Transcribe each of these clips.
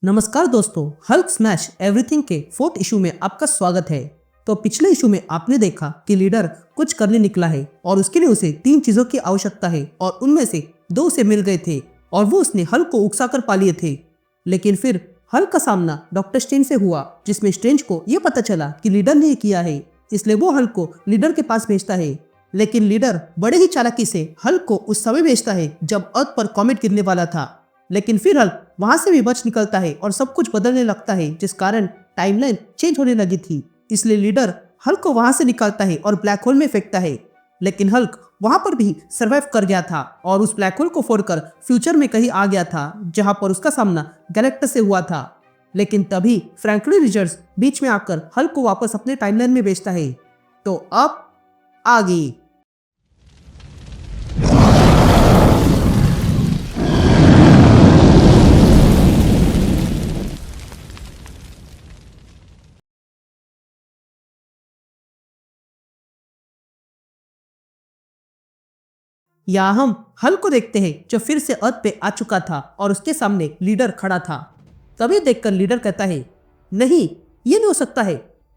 नमस्कार दोस्तों, Hulk smash everything के फोर्थ इशू में आपका स्वागत है। तो पिछले इशू में आपने देखा कि लीडर कुछ करने निकला है और उसके लिए उसे 3 चीजों की आवश्यकता है और उनमें से 2 उसे मिल गए थे और वो उसने हल्क को उकसाकर पा लिए थे। लेकिन फिर हल्क का सामना डॉक्टर स्ट्रेंज से हुआ, जिसमें स्ट्रेंज को यह पता चला कि लीडर ने ये किया है, इसलिए वो हल्क को लीडर के पास भेजता है। लेकिन लीडर बड़े ही चालाकी से हल्क को उस समय भेजता है जब अर्थ पर कॉमेट गिरने वाला था। लेकिन फिर हल्क वहां से भी बच निकलता है और सब कुछ बदलने लगता है, जिस कारण टाइमलाइन चेंज होने लगी थी। इसलिए लीडर हल्क को वहां से निकालता है और ब्लैक होल में फेंकता है। लेकिन हल्क वहां पर भी सरवाइव कर गया था और उस ब्लैक होल को फोड़कर फ्यूचर में कहीं आ गया था, जहां पर उसका सामना गैलेक्टस से हुआ था। लेकिन तभी फ्रैंकलिन रिचर्ड्स बीच में आकर हल्क को वापस अपने टाइमलाइन में भेजता है। तो अब आगे या हम हल्क को देखते हैं जो फिर से अर्थ पे आ चुका था और उसके सामने लीडर खड़ा था। तभी देखकर लीडर कहता है, नहीं, ये नहीं हो सकता है,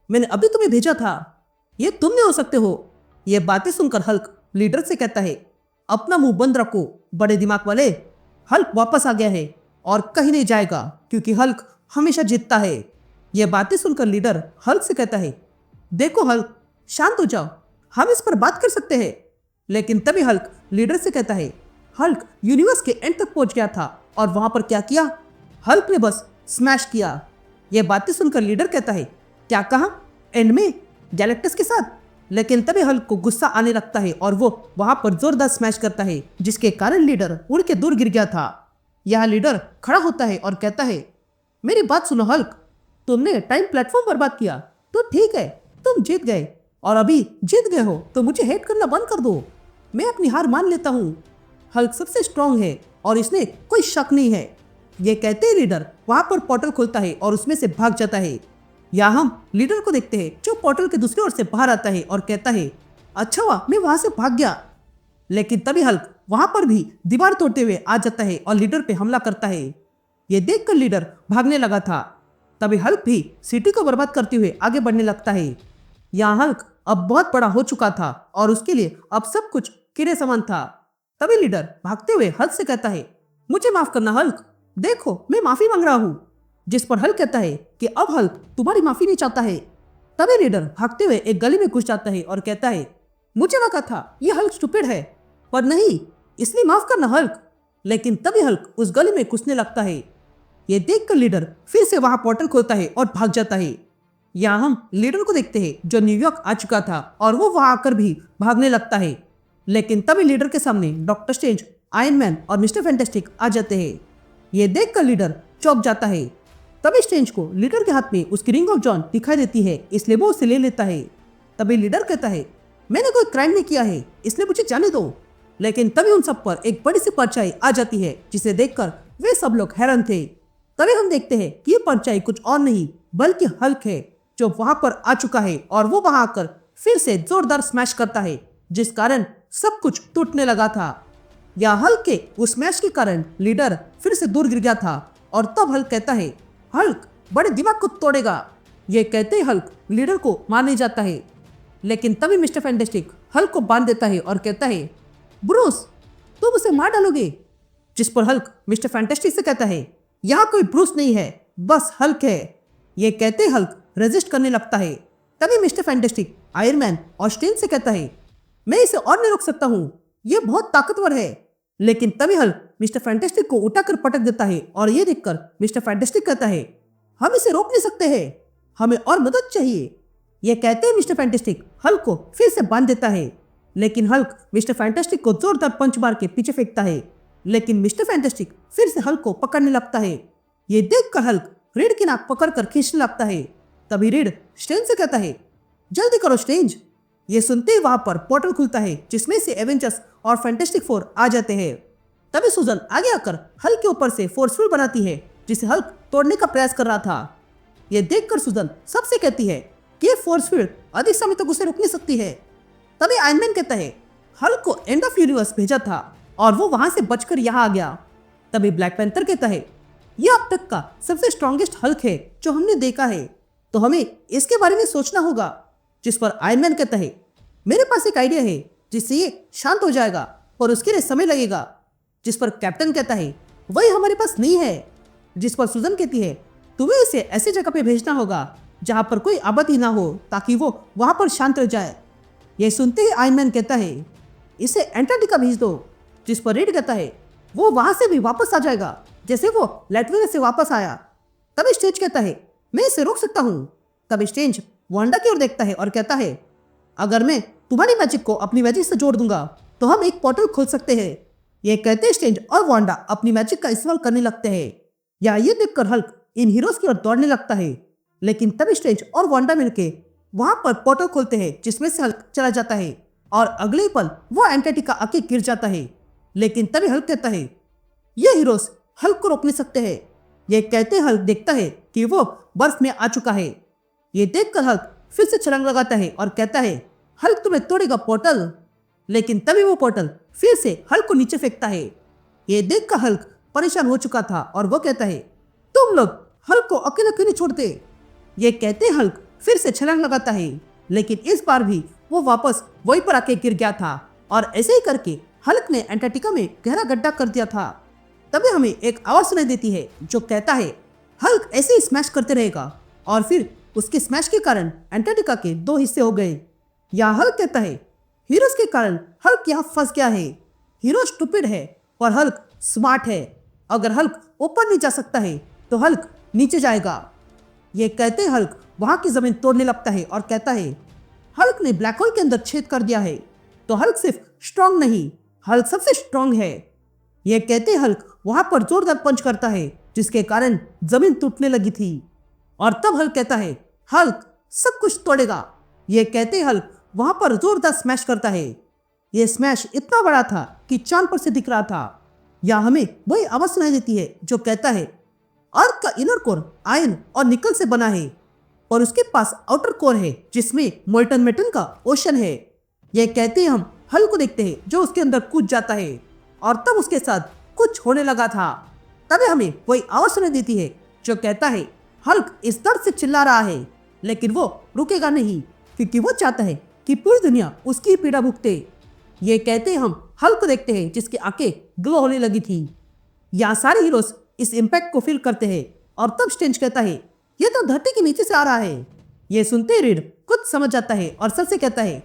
मैंने अभी तुम्हें भेजा था, ये तुम नहीं हो सकते हो। ये बातें सुनकर हल्क लीडर से कहता है, अपना मुंह बंद रखो बड़े दिमाग वाले। हल्क वापस आ गया है और कहीं नहीं जाएगा, क्योंकि हल्क हमेशा जीतता है। ये बातें सुनकर लीडर हल्क से कहता है, देखो हल्क, शांत हो जाओ, हम इस पर बात कर सकते हैं। लेकिन तभी हल्क लीडर से कहता है, हल्क यूनिवर्स के एंड तक पहुंच गया था और वहां पर क्या किया? हल्क ने बस स्मैश किया। यह बातें सुनकर लीडर कहता है, क्या कहा? एंड में गैलेक्टस के साथ? लेकिन तभी हल्क को गुस्सा आने लगता है और वो वहां पर जोरदार स्मैश करता है, जिसके कारण लीडर उड़ के दूर गिर गया था। यहाँ लीडर खड़ा होता है और कहता है, मेरी बात सुनो हल्क, तुमने टाइम प्लेटफॉर्म बर्बाद किया तो ठीक है, तुम जीत गए, और अभी जीत गए हो तो मुझे हेट करना बंद कर दो। मैं अपनी हार मान लेता हूँ। हल्क सबसे स्ट्रांग है और इसमें कोई शक नहीं है। ये कहते ही लीडर वहां पर पोर्टल खुलता है और उसमें से भाग जाता है। या हम लीडर को देखते हैं जो पोर्टल के दूसरी ओर से बाहर आता है और कहता है, अच्छा हुआ मैं वहां से भाग गया। लेकिन तभी हल्क वहां पर भी दीवार तोड़ते हुए आ जाता है और लीडर पे हमला करता है। ये देखकर लीडर भागने लगा था। तभी हल्क भी सिटी को बर्बाद करते हुए आगे बढ़ने लगता है। यहाँ हल्क अब बहुत बड़ा हो चुका था और उसके लिए अब सब कुछ किरे समान था। तभी लीडर भागते हुए हल्क से कहता है, मुझे माफ करना हल्क, देखो मैं माफी मांग रहा हूँ। जिस पर हल्क कहता है कि अब हल्क तुम्हारी माफी नहीं चाहता है। तभी लीडर भागते हुए एक गली में घुस जाता है और कहता है, मुझे लगा था ये हल्क स्टूपिड है, पर नहीं, इसलिए माफ करना हल्क। लेकिन तभी हल्क उस गली में घुसने लगता है। ये देखकर लीडर फिर से वहां पोर्टल खोलता है और भाग जाता है। यहाँ हम लीडर को देखते हैं जो न्यूयॉर्क आ चुका था और वो वहां आकर भी भागने लगता है। लेकिन तभी लीडर के सामने डॉक्टर स्ट्रेंज, आयरन मैन और मिस्टर फैंटास्टिक आ जाते हैं। ये देखकर लीडर चौंक जाता है। तभी स्ट्रेंज को लीडर के हाथ में उसकी रिंग ऑफ जॉन दिखाई देती है, इसलिए वो उसे ले लेता है। तभी लीडर कहता है, मैंने कोई क्राइम नहीं किया है, इसलिए मुझे जाने दो। लेकिन तभी उन सब पर एक बड़ी सी परछाई आ जाती है, जिसे देखकर वे सब लोग हैरान थे। तभी हम देखते हैं कि ये परछाई कुछ और नहीं बल्कि हल्क है, जो वहां पर आ चुका है और वो वहां आकर फिर से जोरदार स्मैश करता है, जिस कारण सब कुछ टूटने लगा था। या हल्क के उस स्मैश के कारण लीडर फिर से दूर गिर गया था और तब हल्क कहता है, हल्क बड़े दिमाग को तोड़ेगा। ये कहते ही हल्क लीडर को मारने जाता है। लेकिन तभी मिस्टर फैंटास्टिक हल्क को बांध देता है और कहता है, ब्रूस तुम उसे मार डालोगे? जिस पर हल्क मिस्टर फैंटास्टिक से कहता है, यहाँ कोई ब्रूस नहीं है, बस हल्क है। ये कहते ही हल्क रेजिस्ट करने लगता है। तभी मिस्टर फैंटास्टिक आयरन मैन और स्ट्रेंज से कहता है, मैं इसे और नहीं रोक सकता हूँ, ये बहुत ताकतवर है। लेकिन तभी हल्क मिस्टर फैंटास्टिक को उठाकर पटक देता है और ये देखकर मिस्टर फैंटास्टिक कहता है, हम इसे रोक नहीं सकते हैं, हमें और मदद चाहिए। ये कहते ही मिस्टर फैंटास्टिक हल्क को फिर से बांध देता है। लेकिन हल्क मिस्टर फैंटास्टिक को जोरदार पंच मार के पीछे फेंकता है। लेकिन मिस्टर फैंटास्टिक फिर से हल्क को पकड़ने लगता है। ये देखकर हल्क रीड की नाक पकड़कर खींचने लगता है। तभी रीड स्ट्रेंज से कहता है, जल्दी करो स्ट्रेंज। ये सुनते ही वहां पर पोर्टल खुलता है, जिसमें से एवेंजर्स और फैंटास्टिक फोर आ जाते हैं। तभी सुजन आगे आकर हल्क के ऊपर से फोर्स फील्ड बनाती है, जिसे हल्क तोड़ने का प्रयास कर रहा था। यह देखकर सुजन सबसे कहती है कि ये फोर्स फील्ड अधिक समय तक उसे रोक नहीं सकती है। तभी आयरन मैन कहता है, हल्क को एंड ऑफ यूनिवर्स भेजा था और वो वहां से बचकर यहाँ आ गया। तभी ब्लैक पैंथर कहता है, यह अब तक का सबसे स्ट्रॉन्गेस्ट हल्क है जो हमने देखा है, तो हमें इसके बारे में सोचना होगा। जिस पर आयरन मैन कहता है, मेरे पास एक आइडिया है जिससे ये शांत हो जाएगा और उसके लिए समय लगेगा। जिस पर कैप्टन कहता है, वही हमारे पास नहीं है। जिस पर सुजन कहती है, तुम्हें इसे ऐसी जगह पे भेजना होगा जहां पर कोई आपत्ति ना हो ताकि वो वहां पर शांत रह जाए। यह सुनते ही आयरन मैन कहता है, इसे एंटार्क्टिका भेज दो। जिस पर रीड कहता है, वो वहां से भी वापस आ जाएगा जैसे वो लैटविया से वापस आया। तब स्ट्रेंज कहता है, मैं इसे रोक सकता हूँ। तब स्ट्रेंज वांडा की ओर देखता है और कहता है, अगर मैं तुम्हारी मैजिक को अपनी मैजिक से जोड़ दूंगा तो हम एक पोर्टल खोल सकते हैं। ये कहते स्ट्रेंज और वांडा अपनी मैजिक का इस्तेमाल करने लगते हैं। या ये देखकर हल्क इन हीरोज की ओर दौड़ने लगता है, लेकिन तब स्ट्रेंज और वांडा मिलके वहां पर पोर्टल खोलते हैं जिसमें से हल्क चला जाता है और अगले ही पल वो एंटार्क्टिका आके गिर जाता है। लेकिन तभी हल्क कहता है, ये हीरोज हल्क को रोक नहीं सकते हैं। ये कहते हल्क देखता है कि वो बर्फ में आ चुका है। ये देखकर हल्क फिर से छलांग लगाता है और कहता है, हल्क तुम्हें तोड़ेगा पोर्टल। लेकिन तभी वो पोर्टल फिर से हल्क को नीचे फेंकता है। ये देखकर हल्क परेशान हो चुका था और वो कहता है, तुम लोग हल्क को अकेला क्यों नहीं छोड़ते। ये कहते हल्क फिर से छलांग लगाता है, लेकिन इस बार भी वो वापस वहीं पर आके गिर गया था और ऐसे ही करके हल्क ने एंटार्क्टिका में गहरा गड्ढा कर दिया था। तभी हमें एक आवाज सुनाई देती है जो कहता है, हल्क ऐसे ही स्मैश करते रहेगा और फिर उसके स्मैश के कारण एंटार्क्टिका के 2 हिस्से हो गए। या हल्क कहता है, हीरोज के कारण हल्क यहाँ फंस गया है। हीरो स्टूपिड है और हल्क स्मार्ट है। अगर हल्क ऊपर नहीं जा सकता है तो हल्क नीचे जाएगा। ये कहते हल्क वहां की जमीन तोड़ने लगता है और कहता है, हल्क ने ब्लैक होल के अंदर छेद कर दिया है। तो हल्क सिर्फ स्ट्रांग नहीं, हल्क सबसे स्ट्रांग है। ये कहते हल्क वहां पर जोरदार पंच करता है जिसके कारण जमीन टूटने लगी थी। और तब हल्क कहता है, हल्क सब कुछ तोड़ेगा। ये कहते हल्क वहां पर जोरदार स्मैश करता है। ये स्मैश इतना बड़ा था कि चांद पर से दिख रहा था। या हमें वही आवाज सुनाई देती है जो कहता है, अर्थ का इनर कोर आयरन और निकल से बना है और उसके पास आउटर कोर है जिसमें मोल्टन मेटल का ओशन है। यह कहते हम हल्क को देखते हैं जो उसके अंदर कूद जाता है और तब उसके साथ कुछ होने लगा था। तभी हमें वही आवाज सुनाई देती है जो कहता है, हल्क इस दर्द से चिल्ला रहा है लेकिन वो रुकेगा नहीं क्योंकि वो चाहता है कि पूरी दुनिया उसकी पीड़ा भुगते। ये कहते हम हल्क को देखते हैं जिसकी आंखें ग्लो होने लगी थी। यहाँ सारे हीरोज इस इम्पैक्ट को फील करते हैं और तब स्ट्रेंज कहता है, ये तो धरती के नीचे से आ रहा है। ये सुनते ही रीड कुछ समझ जाता है और सर से कहता है,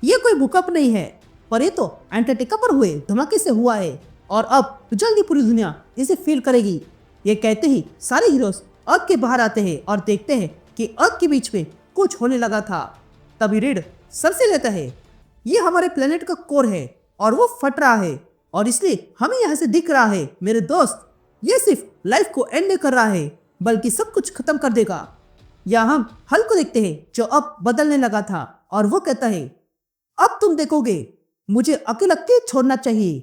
ये कोई भूकंप नहीं है पर ये तो एंटार्क्टिका पर हुए धमाके से हुआ है और अब जल्दी पूरी दुनिया इसे फील करेगी। ये कहते ही सारे हीरोज अर्थ के बाहर आते हैं और देखते हैं कि अर्थ के बीच में कुछ होने लगा था। तभी रीड सर से कहता है, ये हमारे प्लेनेट का कोर है और वो फट रहा है और इसलिए हमें यहाँ से दिख रहा है। मेरे दोस्त, ये सिर्फ लाइफ को एंड नहीं कर रहा है बल्कि सब कुछ खत्म कर देगा। या हम हल्क को देखते हैं जो अब बदलने लगा था और वो कहता है, अब तुम देखोगे मुझे अकेला क्यों छोड़ना चाहिए।